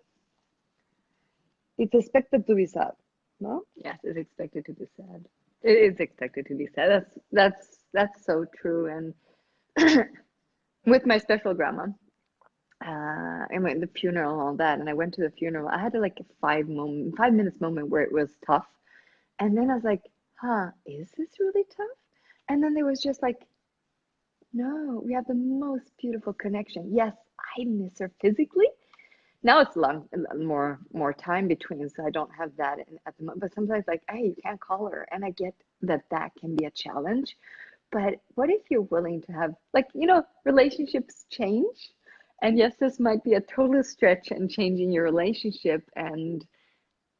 it's expected to be sad, no? Yes, it's expected to be sad. It is expected to be sad. That's so true. And with my special grandma, I went the funeral and all that, and I went to the funeral. I had like a 5 minutes moment where it was tough, and then I was like, "Huh, is this really tough?" And then there was just like, "No, we have the most beautiful connection. Yes, I miss her physically. Now it's more time between, so I don't have that at the moment. But sometimes like, hey, you can't call her, and I get that that can be a challenge. But what if you're willing to have, like, relationships change? And yes, this might be a total stretch and changing your relationship. And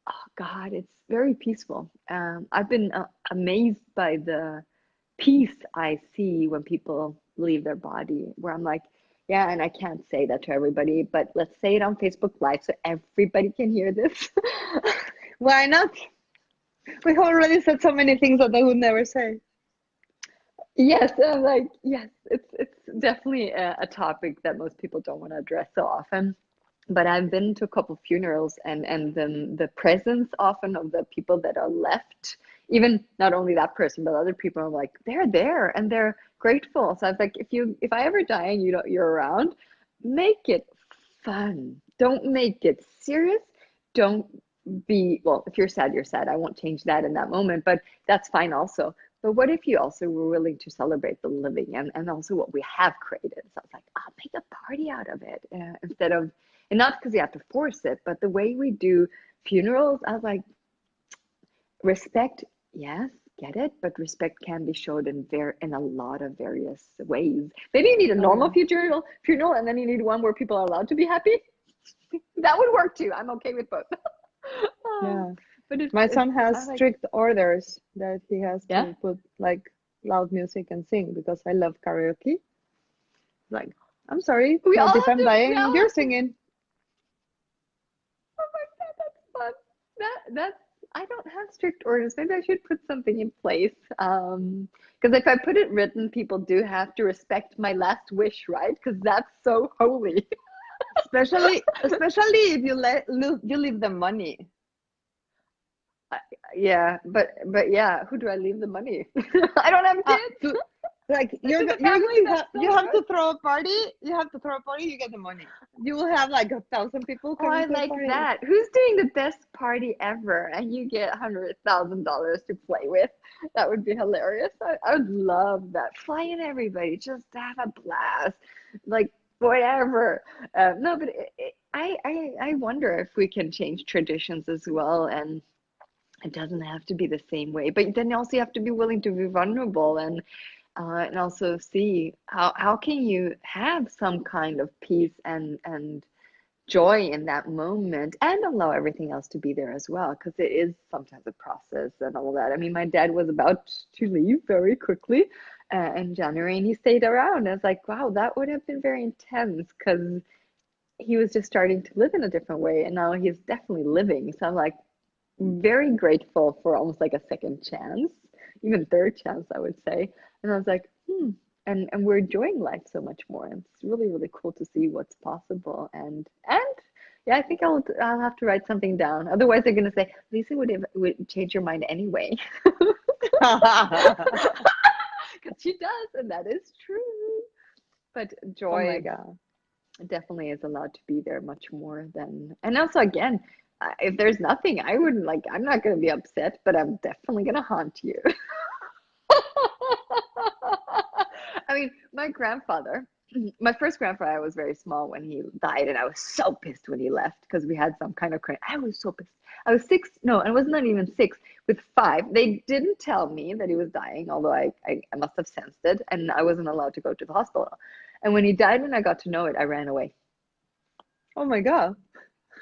oh God, it's very peaceful. I've been amazed by the peace I see when people leave their body, where I'm like, yeah, and I can't say that to everybody, but let's say it on Facebook Live so everybody can hear this. Why not? We have already said so many things that I would never say. Yes, I'm like, yes, it's definitely a topic that most people don't want to address so often. But I've been to a couple funerals, and then the presence often of the people that are left, even not only that person, but other people are like, they're there and they're grateful. So I was like, if I ever die and you're around, make it fun. Don't make it serious. Don't well, if you're sad, you're sad. I won't change that in that moment, but that's fine also. But what if you also were willing to celebrate the living and also what we have created? So I was like, I'll make a party out of it, instead of, and not because you have to force it, but the way we do funerals, I was like, respect, yes, get it, but respect can be showed in a lot of various ways. Maybe you need a Oh normal yeah. funeral, and then you need one where people are allowed to be happy. That would work too. I'm okay with both. Um, Yeah. but My it's son I has like, strict orders that he has yeah. to put like loud music and sing because I love karaoke. Like, I'm sorry, We all but if have I'm to. We dying, all you're have to. singing. Oh my God, that's fun. That's. I don't have strict orders. Maybe I should put something in place. Because if I put it written, people do have to respect my last wish, right? Because that's so holy. Especially if you leave them money. Yeah, but yeah, who do I leave the money? I don't have Uh, kids. to like To the you're family, going to that's have you so have good. to throw a party. You have to throw a party. You get the money. You will have like 1,000 people Oh, I coming to the like party. that. Who's doing the best party ever? And you get $100,000 to play with. That would be hilarious. I would love that. Fly in everybody, just have a blast, like whatever. No, but I wonder if we can change traditions as well, and it doesn't have to be the same way. But then also you have to be willing to be vulnerable, and also see how can you have some kind of peace and joy in that moment, and allow everything else to be there as well, because it is sometimes a process and all that. I mean, my dad was about to leave very quickly in January, and he stayed around. I was like, wow, that would have been very intense, because he was just starting to live in a different way, and now he's definitely living. So I'm like very grateful for almost like a second chance, even third chance, I would say. And I was like, and we're enjoying life so much more. It's really, really cool to see what's possible. And yeah, I think I'll have to write something down. Otherwise, they're gonna say, Lisa would change your mind anyway. Because she does, and that is true. But Oh my joy God. definitely is allowed to be there much more than, and also again, if there's nothing, I wouldn't like, I'm not going to be upset, but I'm definitely going to haunt you. I mean, my grandfather, my first grandfather, I was very small when he died, and I was so pissed when he left because we had some kind of I was so pissed. I was six, no, I was not even six. With five, they didn't tell me that he was dying, although I must have sensed it, and I wasn't allowed to go to the hospital. And when he died, and I got to know it, I ran away. Oh my God.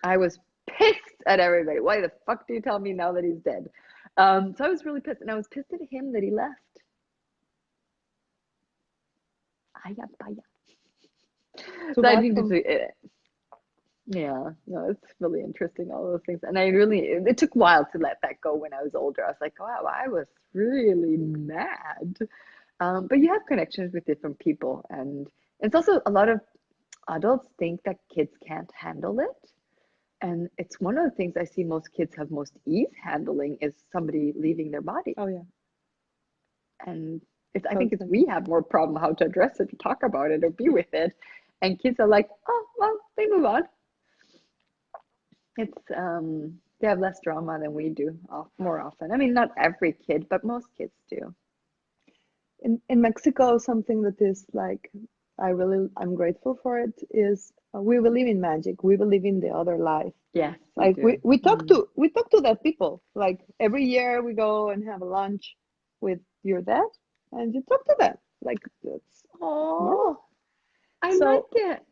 I was pissed at everybody. Why the fuck do you tell me now that he's dead? So I was really pissed, and I was pissed at him that he left. Aya, baya. Too So I bad need for. to, yeah, no, it's really interesting, all those things. And I really, it took a while to let that go when I was older. I was like, wow, I was really mad. But you have connections with different people. And it's also a lot of adults think that kids can't handle it. And it's one of the things I see most kids have most ease handling is somebody leaving their body. Oh yeah, And it's, I think it's totally. we have more problem how to address it, to talk about it, or be with it. And kids are like, oh, well, they move on. It's they have less drama than we do more often. I mean, not every kid, but most kids do. In Mexico, something that is like I'm grateful for it is we believe in magic. We believe in the other life. Yes, you Like do. we talk to dead people. Like every year we go and have a lunch with your dad, and you talk to them. Like that's normal. Oh, I So like it.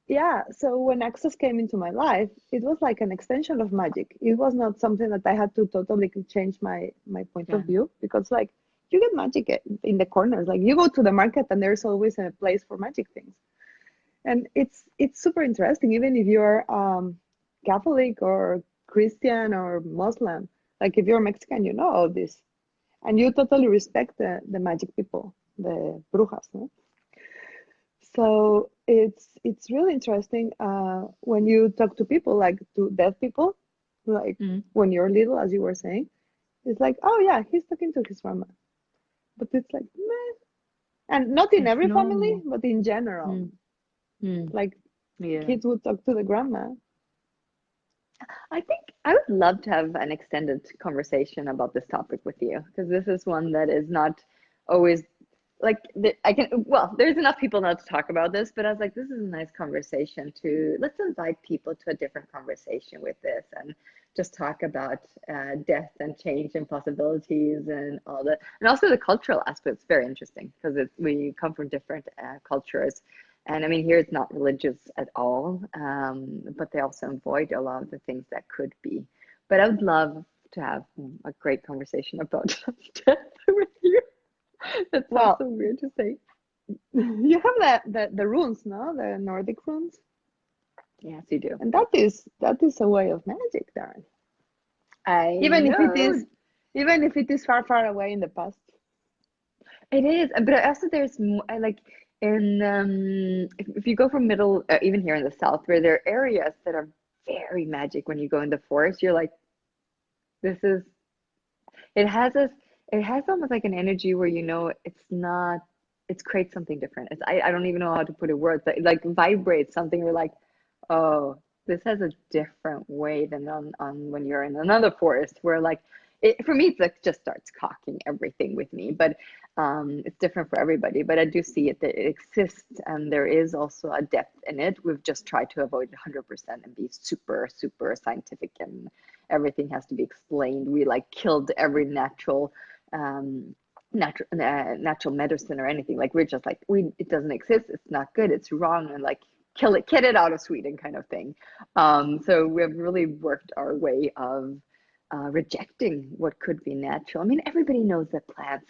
yeah, so when Access came into my life, it was like an extension of magic. It was not something that I had to totally change my point of Yeah. view because like you get magic in the corners. Like you go to the market and there's always a place for magic things. And it's super interesting, even if you're Catholic or Christian or Muslim. Like if you're Mexican, you know all this. And you totally respect the magic people, the brujas, no? So it's really interesting when you talk to people like to deaf people, like Mm. when you're little, as you were saying, it's like, oh yeah, he's talking to his grandma, but it's like, meh. And not in It's every family, normal. but in general, Mm. Mm. like Yeah. kids would talk to the grandma. I think I would love to have an extended conversation about this topic with you because this is one that is not always like I can, well, there's enough people now to talk about this, but I was like, this is a nice conversation to let's invite people to a different conversation with this and just talk about death and change and possibilities and all that. And also the cultural aspect is very interesting because it's we come from different cultures. And I mean, here it's not religious at all, but they also avoid a lot of the things that could be. But I would love to have a great conversation about death with you. That sounds Well, so weird to say. you have the runes, no, the Nordic runes, Yes, you do. and that is a way of magic, Darren. I Even if it know is, even if it is far, far away in the past. it is, but also there's I like in if you go from middle, even here in the south, where there are areas that are very magic. When you go in the forest, you're like, this is. It has this. It has almost like an energy where you know it's not. It creates something different. I don't even know how to put it words, but it like vibrates something. You're like, oh, this has a different way than on when you're in another forest where like it for me it's like just starts cocking everything with me. But it's different for everybody. But I do see it that it exists and there is also a depth in it. We've just tried to avoid 100% and be super, super scientific and everything has to be explained. We like killed every um natural medicine or anything. Like we're just like we it doesn't exist, it's not good, it's wrong, and like kill it, get it out of Sweden kind of thing. So we've really worked our way of rejecting what could be natural. I mean, everybody knows that plants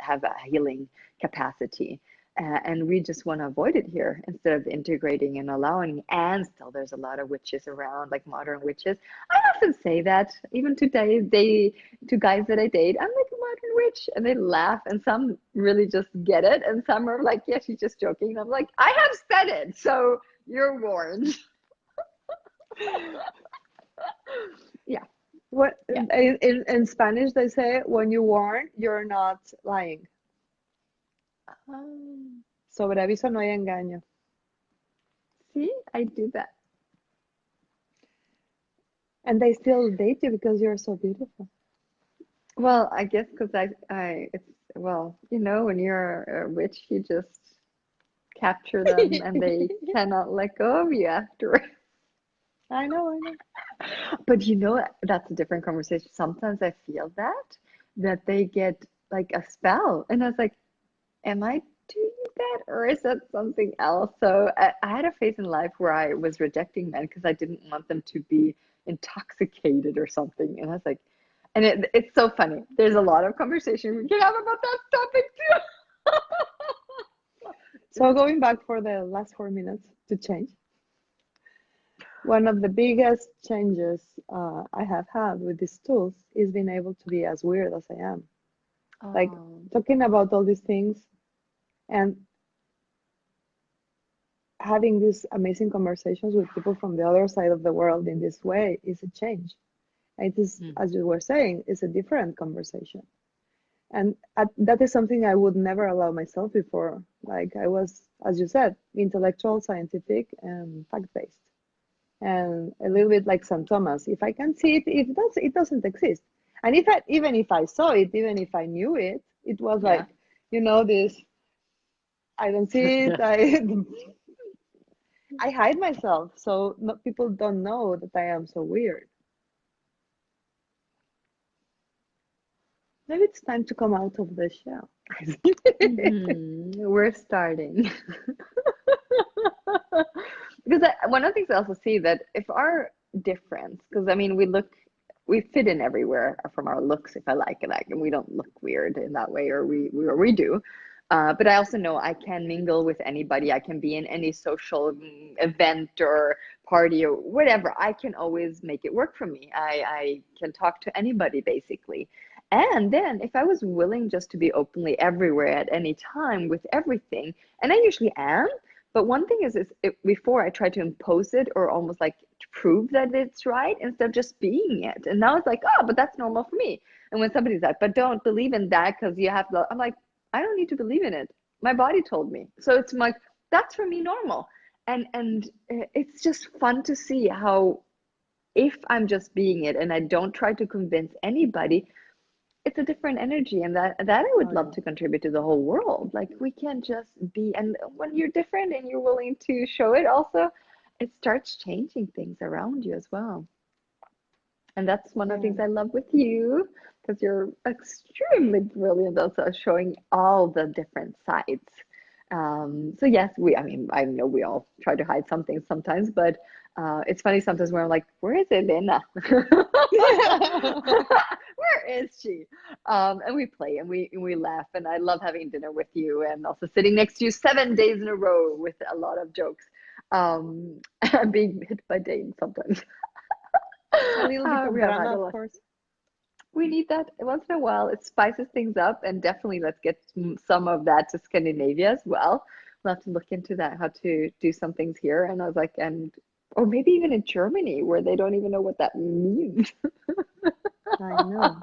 have a healing capacity, and we just want to avoid it here instead of integrating and allowing. And still, there's a lot of witches around, like modern witches. I often say that even today, to guys that I date, I'm like a modern witch? And they laugh, and some really just get it, and some are like, yeah, she's just joking. And I'm like, I have said it, so you're warned. Yeah, What yeah. in Spanish they say when you warn, you're not lying. Um, Sobre aviso no hay engaño. See, I do that. And they still date you because you're so beautiful. Well, I guess because it's, well, when you're a witch, you just capture them and they cannot let go of you afterwards. I know, I know. But that's a different conversation. Sometimes I feel that they get like a spell, and I was like, am I doing that or is that something else? So I had a phase in life where I was rejecting men because I didn't want them to be intoxicated or something. And I was like, and it's so funny. There's a lot of conversation we can have about that topic too. So going back for the last 4 minutes to change. One of the biggest changes I have had with these tools is being able to be as weird as I am. Like Oh, talking about all these things and having these amazing conversations with people from the other side of the world in this way is a change. It is, mm, as you were saying, it's a different conversation. And that is something I would never allow myself before. Like I was, as you said, intellectual, scientific, and fact-based. And a little bit like St. Thomas. If I can see it, if that's it doesn't exist. And even if I saw it, even if I knew it, it was yeah. like, this I don't see it. Yeah. I hide myself, so people don't know that I am so weird. Maybe it's time to come out of the shell. We're starting. Because one of the things I also see that if our difference, because I mean, we fit in everywhere from our looks, if I like it, and we don't look weird in that way, or we do. But I also know I can mingle with anybody. I can be in any social event or party or whatever. I can always make it work for me. I can talk to anybody basically. And then if I was willing just to be openly everywhere at any time with everything, and I usually am, but one thing is before I try to impose it or almost like to prove that it's right instead of just being it. And now it's like, oh, but that's normal for me. And when somebody's like, but don't believe in that because you have to, I'm like, I don't need to believe in it. My body told me. So it's like, that's for me normal. And it's just fun to see how if I'm just being it and I don't try to convince anybody, it's a different energy, and that I would Oh love yeah. to contribute to the whole world. Like we can't just be, and when you're different and you're willing to show it also, it starts changing things around you as well. And that's one of the Yeah. things I love with you, because you're extremely brilliant also showing all the different sides. So yes, I mean, I know we all try to hide some things sometimes, but it's funny sometimes where I'm like, where is Elena? Where is she? And we play and we laugh, and I love having dinner with you and also sitting next to you 7 days in a row with a lot of jokes. And being hit by Dane sometimes. A little bit We of have had drama, a of lot. course. We need that once in a while. It spices things up, and definitely let's get some of that to Scandinavia as well. We'll have to look into that, how to do some things here. And I was like, or maybe even in Germany where they don't even know what that means. I know.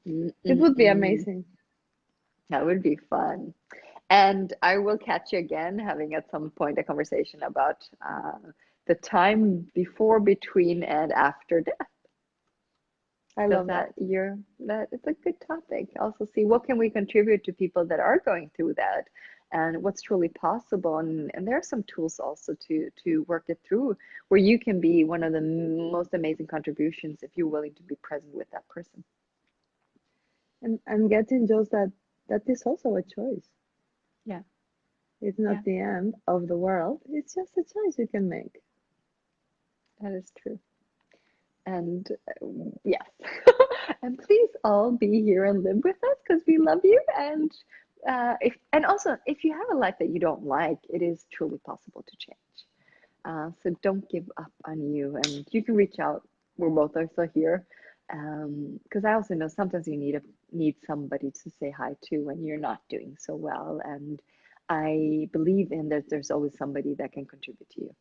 It would be Mm-mm-mm. amazing. That would be fun. And I will catch you again, having at some point a conversation about the time before, between, and after death. I Because love that. that it's a good topic. Also see what can we contribute to people that are going through that and what's truly possible. And there are some tools also to work it through where you can be one of the most amazing contributions if you're willing to be present with that person. And getting just that is also a choice. Yeah, It's yeah, not the end of the world. It's just a choice you can make. that is true. And yes, and please all be here and live with us because we love you. And also if you have a life that you don't like, it is truly possible to change. So don't give up on you, and you can reach out. We're both also here. Because I also know sometimes you need somebody to say hi to when you're not doing so well, and I believe in that there's always somebody that can contribute to you.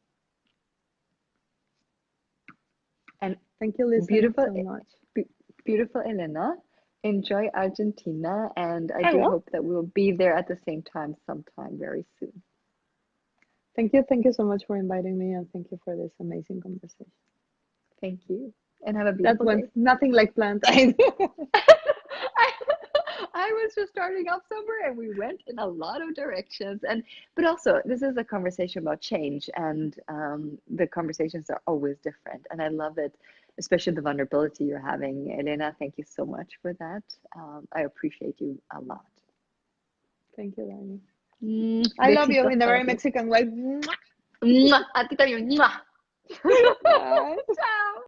And Thank you, Lisen, beautiful, so much. beautiful Elena, enjoy Argentina, and I I do will. hope that we'll be there at the same time sometime very soon. Thank you. Thank you so much for inviting me, and thank you for this amazing conversation. Thank you, and have a That beautiful went day. nothing like planned. I, I was just starting off somewhere and we went in a lot of directions. But also this is a conversation about change, and the conversations are always different. And I love it, especially the vulnerability you're having. Elena, thank you so much for that. I appreciate you a lot. Thank you, Dani. I love you Besitos in a para very ti. Mexican way. Mua. A ti también. Mua. Bye. Chao.